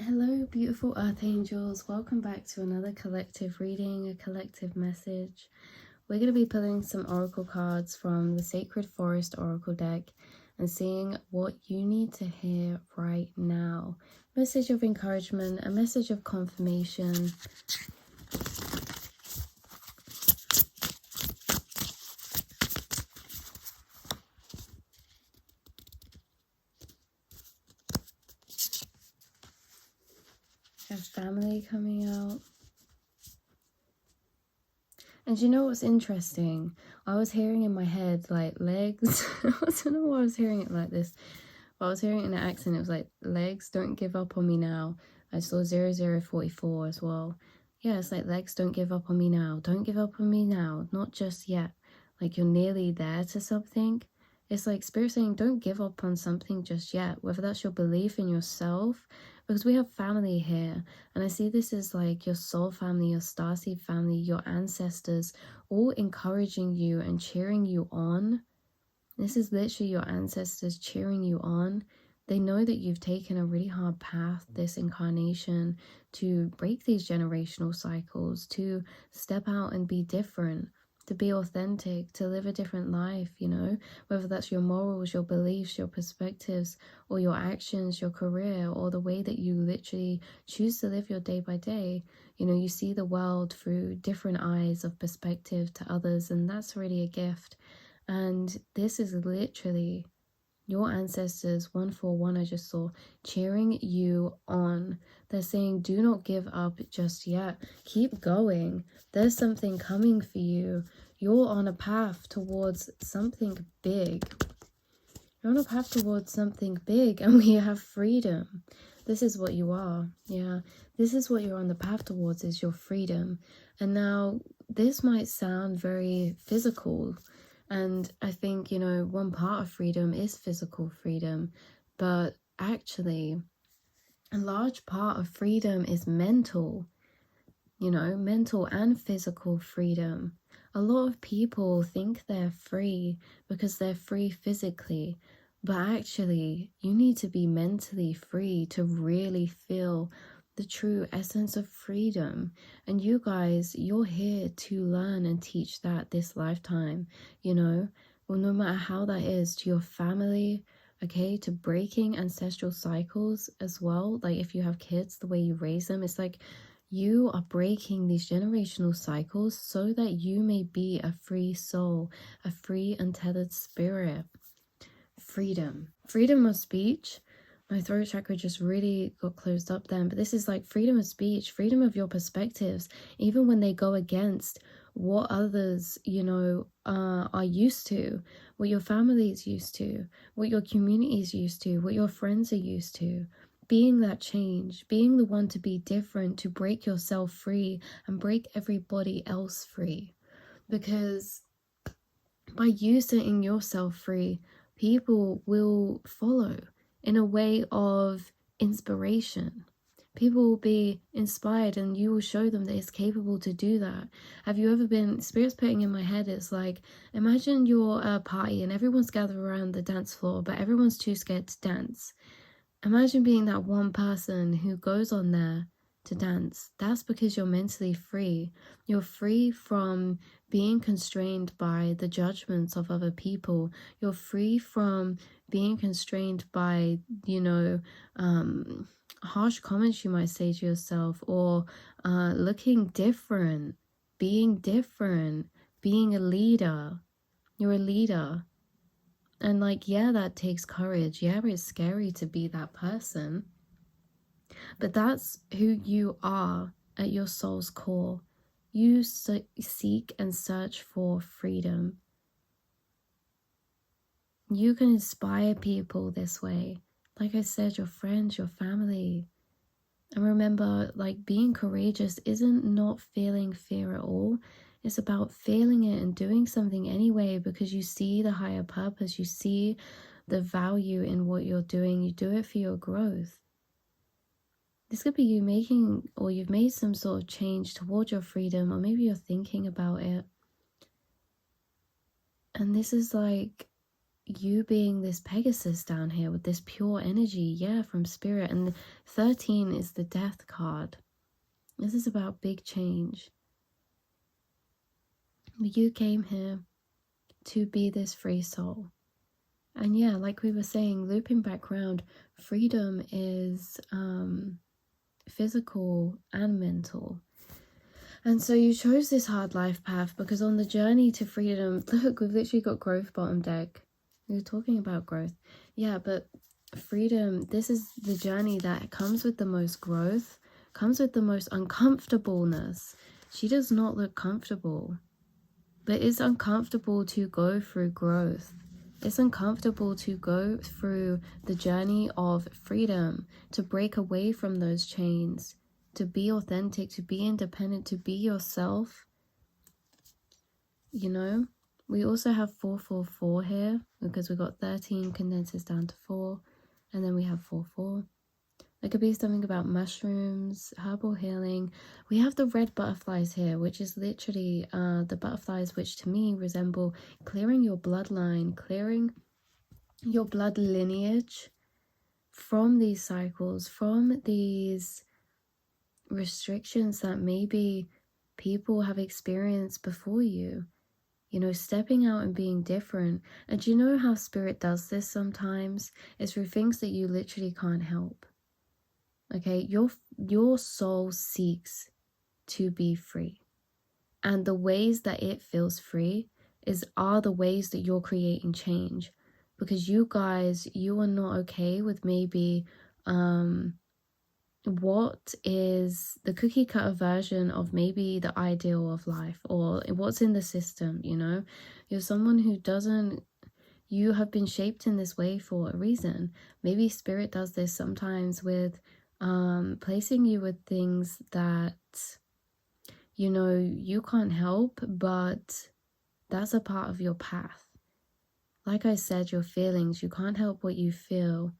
Hello, beautiful earth angels. Welcome back to another collective reading, a collective message. We're going to be pulling some oracle cards from the Sacred Forest Oracle deck and seeing what you need to hear right now. Message of encouragement, a message of confirmation. A family coming out. And you know what's interesting? I was hearing in my head like legs. I don't know why I was hearing it like this. But I was hearing it in an accent. It was like, legs, don't give up on me now. I saw 0044 as well. Yeah, it's like, legs, don't give up on me now. Don't give up on me now. Not just yet. Like you're nearly there to something. It's like Spirit saying, don't give up on something just yet. Whether that's your belief in yourself, because we have family here. And I see this as like your soul family, your starseed family, your ancestors, all encouraging you and cheering you on. This is literally your ancestors cheering you on. They know that you've taken a really hard path this incarnation to break these generational cycles, to step out and be different, to be authentic, to live a different life, you know, whether that's your morals, your beliefs, your perspectives, or your actions, your career, or the way that you literally choose to live your day by day. You know, you see the world through different eyes of perspective to others, and that's really a gift. And this is literally your ancestors, 141, I just saw, cheering you on. They're saying, do not give up just yet. Keep going. There's something coming for you. You're on a path towards something big. You're on a path towards something big, and we have freedom. This is what you are. Yeah, this is what you're on the path towards, is your freedom. And now, this might sound very physical. And I think, you know, one part of freedom is physical freedom. But actually, a large part of freedom is mental. You know, mental and physical freedom. A lot of people think they're free because they're free physically. But actually, you need to be mentally free to really feel the true essence of freedom. And you guys, you're here to learn and teach that this lifetime, you know, well, no matter how that is, to your family, okay, to breaking ancestral cycles as well. Like if you have kids, the way you raise them, it's like you are breaking these generational cycles so that you may be a free soul, a free untethered spirit. Freedom of speech. My throat chakra just really got closed up then, but this is like freedom of speech, freedom of your perspectives, even when they go against what others, you know, are used to, what your family is used to, what your community is used to, what your friends are used to. Being that change, being the one to be different, to break yourself free and break everybody else free. Because by you setting yourself free, people will follow in a way of inspiration. People will be inspired and you will show them that it's capable to do that. Have you ever been, Spirit's putting in my head, it's like, imagine you're a party and everyone's gathered around the dance floor, but everyone's too scared to dance. Imagine being that one person who goes on there to dance. That's because you're mentally free. You're free from being constrained by the judgments of other people. You're free from being constrained by, you know, harsh comments you might say to yourself, or looking different, being a leader. You're a leader. And like, yeah, that takes courage. Yeah, it's scary to be that person. But that's who you are at your soul's core. You seek and search for freedom. You can inspire people this way. Like I said, your friends, your family. And remember, like, being courageous isn't not feeling fear at all. It's about feeling it and doing something anyway, because you see the higher purpose. You see the value in what you're doing. You do it for your growth. This could be you making, or you've made some sort of change toward your freedom, or maybe you're thinking about it. And this is like, you being this Pegasus down here with this pure energy, yeah, from spirit. And 13 is the death card. This is about big change. You came here to be this free soul. And yeah, like we were saying, looping back around, freedom is physical and mental. And so you chose this hard life path because on the journey to freedom, look, we've literally got growth bottom deck. We were talking about growth. Yeah, but freedom, this is the journey that comes with the most growth, comes with the most uncomfortableness. She does not look comfortable, but it's uncomfortable to go through growth. It's uncomfortable to go through the journey of freedom, to break away from those chains, to be authentic, to be independent, to be yourself. You know, we also have 444 here because we got 13 condenses down to 4, and then we have 44. There could be something about mushrooms, herbal healing. We have the red butterflies here, which is literally the butterflies which to me resemble clearing your bloodline, clearing your blood lineage from these cycles, from these restrictions that maybe people have experienced before you. You know, stepping out and being different. And do you know how spirit does this sometimes? It's through things that you literally can't help. Okay, your soul seeks to be free, and the ways that it feels free are the ways that you're creating change, because you guys, you are not okay with maybe what is the cookie cutter version of maybe the ideal of life, or what's in the system. You know, you're someone who doesn't, you have been shaped in this way for a reason. Maybe spirit does this sometimes with placing you with things that, you know, you can't help, but that's a part of your path. Like I said, your feelings, you can't help what you feel.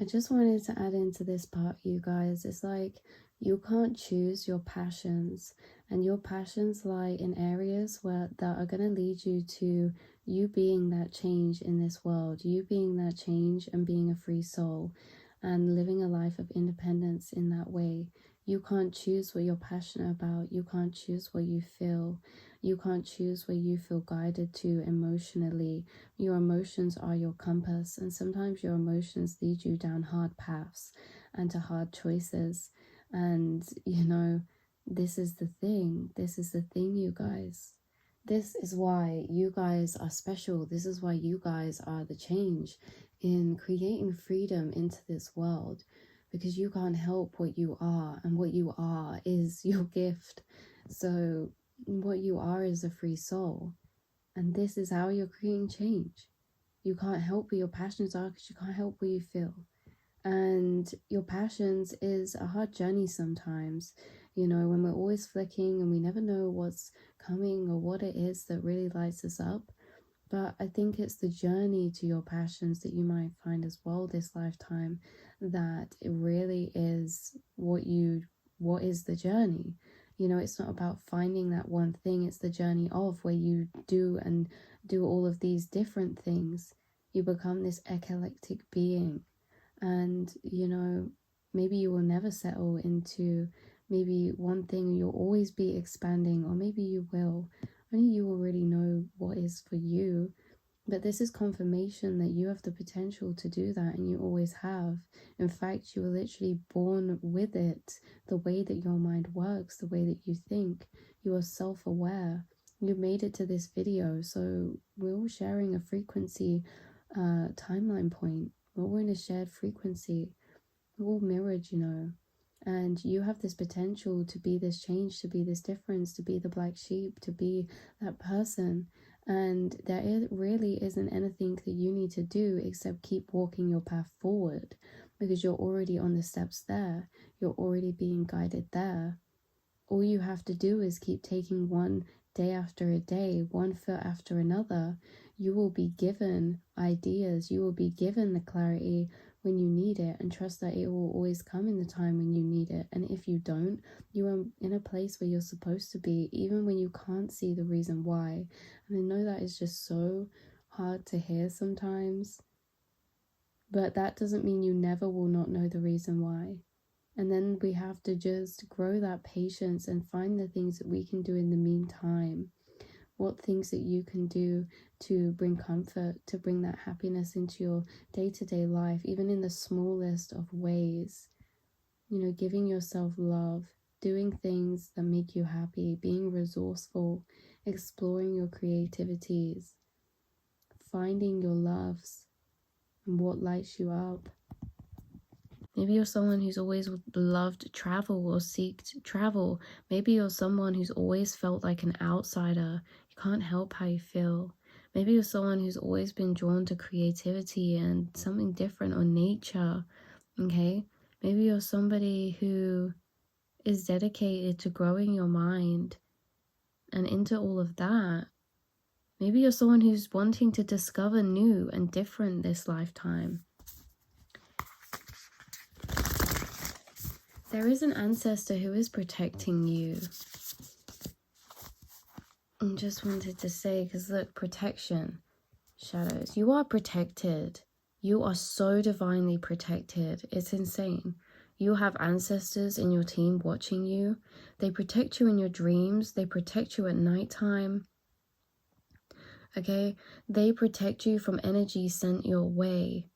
I just wanted to add into this part, you guys, it's like you can't choose your passions, and your passions lie in areas that are going to lead you to you being that change in this world, you being that change and being a free soul and living a life of independence in that way. You can't choose what you're passionate about. You can't choose what you feel. You can't choose where you feel guided to emotionally. Your emotions are your compass, and sometimes your emotions lead you down hard paths and to hard choices. And, you know, this is the thing. This is the thing, you guys. This is why you guys are special. This is why you guys are the change in creating freedom into this world, because you can't help what you are, and what you are is your gift. So what you are is a free soul, and this is how you're creating change. You can't help what your passions are because you can't help what you feel. And your passions is a hard journey sometimes, you know, when we're always flicking and we never know what's coming or what it is that really lights us up. But I think it's the journey to your passions that you might find as well this lifetime, that it really is what is the journey. You know, it's not about finding that one thing, it's the journey of where you do all of these different things. You become this eclectic being, and you know, maybe you will never settle into maybe one thing, you'll always be expanding, or maybe you will. Only you already know what is for you. But this is confirmation that you have the potential to do that, and you always have. In fact, you were literally born with it. The way that your mind works, the way that you think, you are self-aware. You made it to this video, so we're all sharing a frequency timeline point. We're all in a shared frequency. We're all mirrored, you know. And you have this potential to be this change, to be this difference, to be the black sheep, to be that person. And there really isn't anything that you need to do except keep walking your path forward, because you're already on the steps there. You're already being guided there. All you have to do is keep taking one day after a day, one foot after another. You will be given ideas. You will be given the clarity when you need it, and trust that it will always come in the time when you need it. And if you don't, you are in a place where you're supposed to be, even when you can't see the reason why. And I know that is just so hard to hear sometimes, but that doesn't mean you never will not know the reason why. And then we have to just grow that patience and find the things that we can do in the meantime. What things that you can do to bring comfort, to bring that happiness into your day-to-day life, even in the smallest of ways. You know, giving yourself love, doing things that make you happy, being resourceful, exploring your creativities, finding your loves and what lights you up. Maybe you're someone who's always loved travel or seeked travel. Maybe you're someone who's always felt like an outsider. You can't help how you feel. Maybe you're someone who's always been drawn to creativity and something different or nature, okay? Maybe you're somebody who is dedicated to growing your mind and into all of that. Maybe you're someone who's wanting to discover new and different this lifetime. There is an ancestor who is protecting you. I just wanted to say, because look, protection, shadows. You are protected. You are so divinely protected. It's insane. You have ancestors in your team watching you. They protect you in your dreams. They protect you at nighttime. Okay? They protect you from energy sent your way.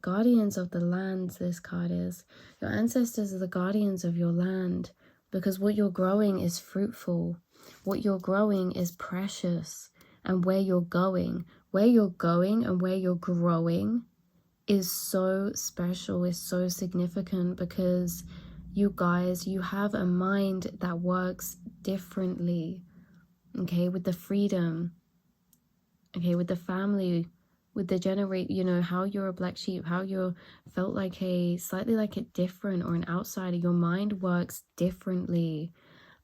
Guardians of the land, this card is. Your ancestors are the guardians of your land, because what you're growing is fruitful. What you're growing is precious. And where you're going and where you're growing is so special, is so significant, because you guys, you have a mind that works differently, okay, with the freedom, okay, with the family, with the you know, how you're a black sheep, how you're felt like a slightly like a different or an outsider. Your mind works differently,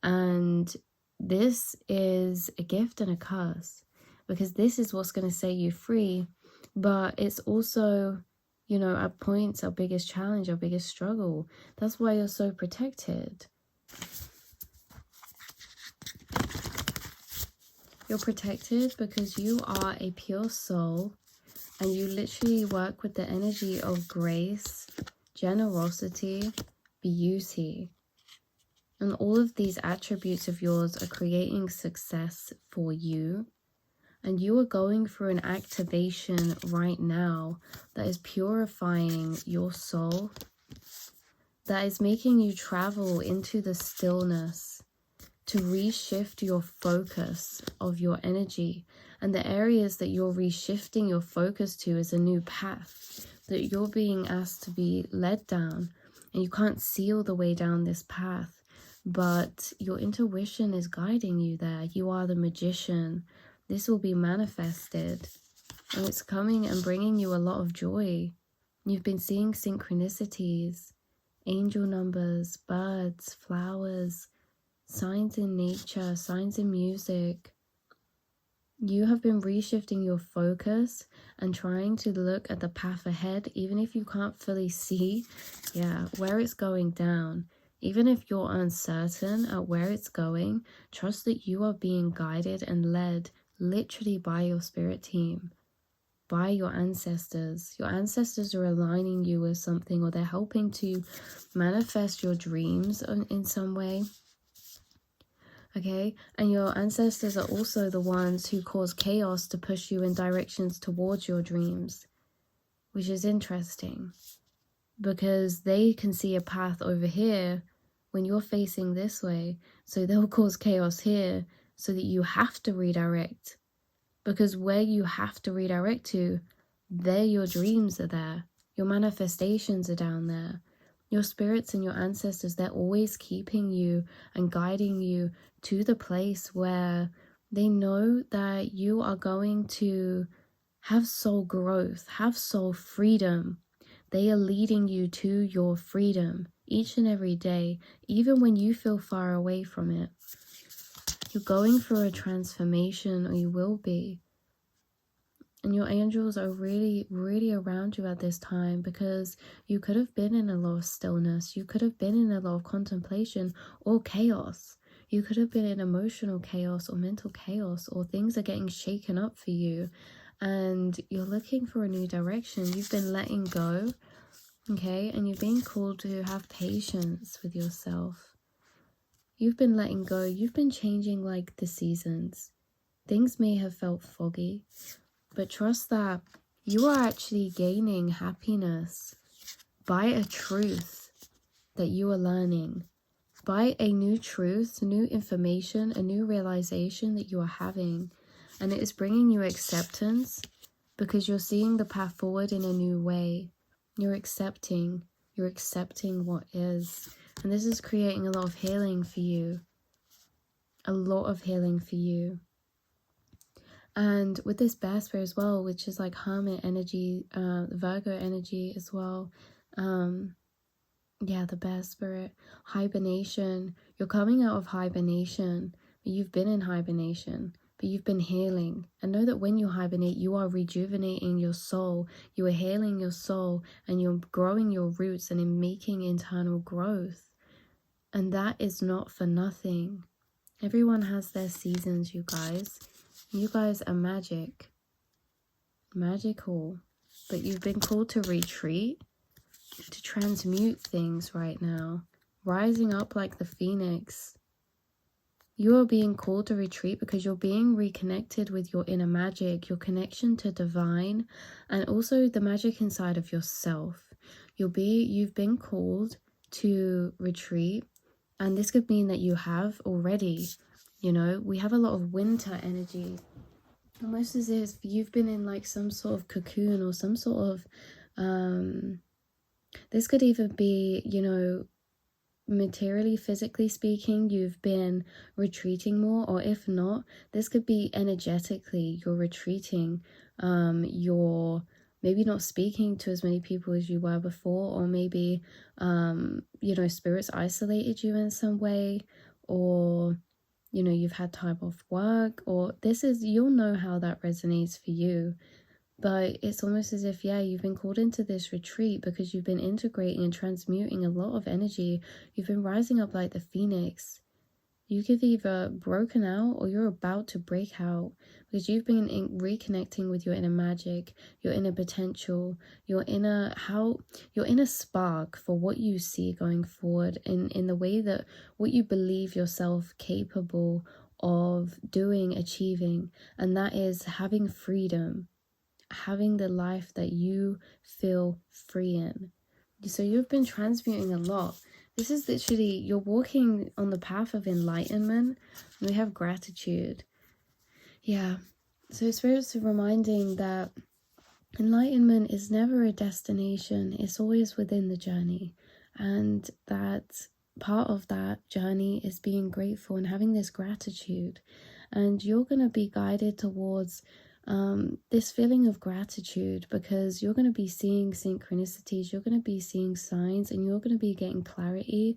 and this is a gift and a curse, because this is what's going to set you free, but it's also, you know, at points our biggest challenge, our biggest struggle. That's why you're so protected. You're protected because you are a pure soul, and you literally work with the energy of grace, generosity, beauty. And all of these attributes of yours are creating success for you. And you are going through an activation right now that is purifying your soul, that is making you travel into the stillness to reshift your focus of your energy. And the areas that you're reshifting your focus to is a new path that you're being asked to be led down. And you can't see all the way down this path, but your intuition is guiding you there. You are the magician. This will be manifested, and it's coming and bringing you a lot of joy. You've been seeing synchronicities, angel numbers, birds, flowers, signs in nature, signs in music. You have been reshifting your focus and trying to look at the path ahead, even if you can't fully see, where it's going down. Even if you're uncertain at where it's going, trust that you are being guided and led literally by your spirit team, by your ancestors. Your ancestors are aligning you with something, or they're helping to manifest your dreams in some way. Okay, and your ancestors are also the ones who cause chaos to push you in directions towards your dreams, which is interesting, because they can see a path over here when you're facing this way, so they'll cause chaos here so that you have to redirect, because where you have to redirect to, there your dreams are there, your manifestations are down there. Your spirits and your ancestors, they're always keeping you and guiding you to the place where they know that you are going to have soul growth, have soul freedom. They are leading you to your freedom each and every day, even when you feel far away from it. You're going through a transformation, or you will be. And your angels are really, really around you at this time, because you could have been in a lot of stillness. You could have been in a lot of contemplation or chaos. You could have been in emotional chaos or mental chaos, or things are getting shaken up for you. and you're looking for a new direction. You've been letting go, okay? And you're being called to have patience with yourself. You've been letting go. You've been changing like the seasons. Things may have felt foggy, but trust that you are actually gaining happiness by a truth that you are learning, by a new truth, new information, a new realization that you are having. And it is bringing you acceptance because you're seeing the path forward in a new way. You're accepting what is. And this is creating a lot of healing for you. A lot of healing for you. And with this bear spirit as well, which is like hermit energy, Virgo energy as well. Yeah, the bear spirit. Hibernation. You're coming out of hibernation. You've been in hibernation, but you've been healing. And know that when you hibernate, you are rejuvenating your soul. You are healing your soul, and you're growing your roots and in making internal growth. And that is not for nothing. Everyone has their seasons, you guys. You guys are magic. Magical. But you've been called to retreat, to transmute things right now. Rising up like the phoenix. You are being called to retreat because you're being reconnected with your inner magic, your connection to divine, and also the magic inside of yourself. You've been called to retreat, and this could mean that you have already. You know, we have a lot of winter energy. Almost as if you've been in like some sort of cocoon or some sort of this could even be, you know, materially, physically speaking, you've been retreating more, or if not, this could be energetically, you're retreating. You're maybe not speaking to as many people as you were before, or maybe you know, spirits isolated you in some way, or you know, you've had time off work, or this is, you'll know how that resonates for you. But it's almost as if, yeah, you've been called into this retreat because you've been integrating and transmuting a lot of energy. You've been rising up like the phoenix. You could either broken out or you're about to break out because you've been reconnecting with your inner magic, your inner potential, your inner spark for what you see going forward in the way that what you believe yourself capable of doing, achieving, and that is having freedom. Having the life that you feel free in. So you've been transmuting a lot. This is literally, you're walking on the path of enlightenment. And we have gratitude. Yeah. So Spirit's reminding that enlightenment is never a destination. It's always within the journey. And that part of that journey is being grateful and having this gratitude. And you're going to be guided towards this feeling of gratitude because you're going to be seeing synchronicities, you're going to be seeing signs, and you're going to be getting clarity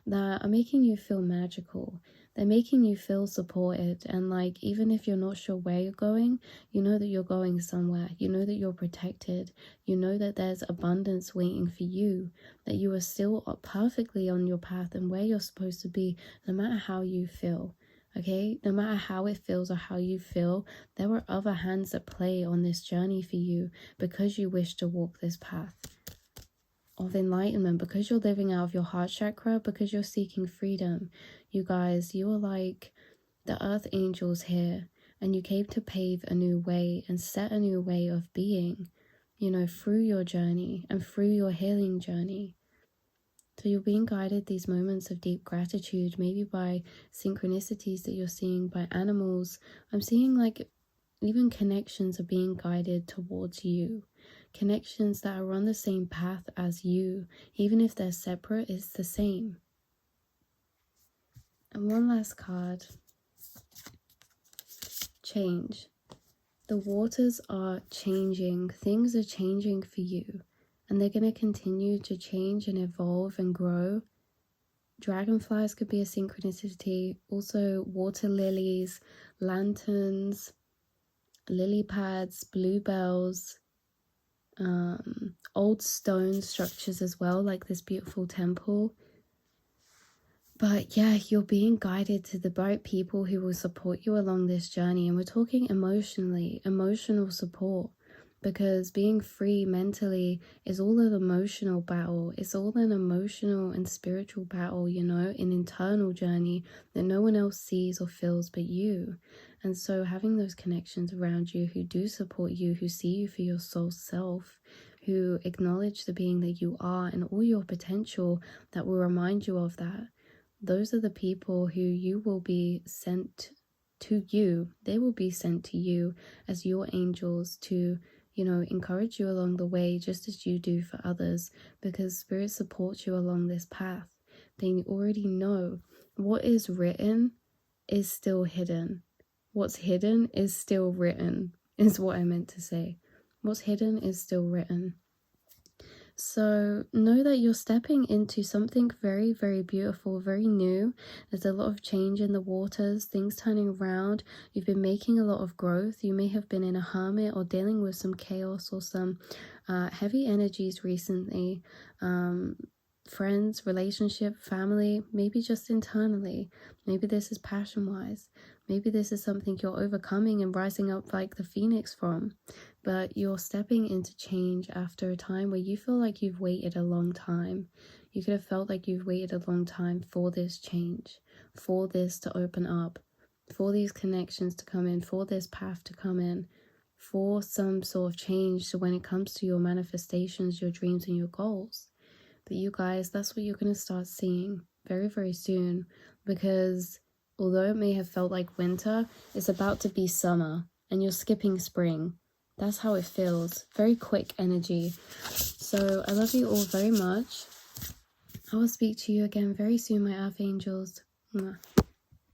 that are making you feel magical. They're making you feel supported, and like, even if you're not sure where you're going, you know that you're going somewhere. You know that you're protected. You know that there's abundance waiting for you, that you are still perfectly on your path and where you're supposed to be, no matter how you feel. Okay, no matter how it feels or how you feel, there were other hands at play on this journey for you because you wish to walk this path of enlightenment, because you're living out of your heart chakra, because you're seeking freedom. You guys, you are like the earth angels here, and you came to pave a new way and set a new way of being, you know, through your journey and through your healing journey. So you're being guided these moments of deep gratitude, maybe by synchronicities that you're seeing, by animals. I'm seeing like even connections are being guided towards you. Connections that are on the same path as you. Even if they're separate, it's the same. And one last card. Change. The waters are changing. Things are changing for you. And they're going to continue to change and evolve and grow. Dragonflies could be a synchronicity. Also water lilies, lanterns, lily pads, bluebells, old stone structures as well, like this beautiful temple. But yeah, you're being guided to the right people who will support you along this journey. And we're talking emotionally, emotional support. Because being free mentally is all an emotional battle. It's all an emotional and spiritual battle, you know, an internal journey that no one else sees or feels but you. And so having those connections around you who do support you, who see you for your soul self, who acknowledge the being that you are and all your potential, that will remind you of that. Those are the people who you will be sent to you. They will be sent to you as your angels to, you know, encourage you along the way just as you do for others, because spirit supports you along this path. They already know what is written is still hidden. What's hidden is still written, is what I meant to say. What's hidden is still written. So know that you're stepping into something very, very beautiful, very new. There's a lot of change in the waters, things turning around. You've been making a lot of growth. You may have been in a hermit or dealing with some chaos or some heavy energies recently. Friends, relationship, family, maybe just internally. Maybe this is passion-wise. Maybe this is something you're overcoming and rising up like the phoenix from. But you're stepping into change after a time where you feel like you've waited a long time. You could have felt like you've waited a long time for this change, for this to open up, for these connections to come in, for this path to come in, for some sort of change. So when it comes to your manifestations, your dreams and your goals. But you guys, that's what you're going to start seeing very, very soon, because although it may have felt like winter, it's about to be summer and you're skipping spring. That's how it feels. Very quick energy. So I love you all very much. I will speak to you again very soon, my earth angels. Mwah.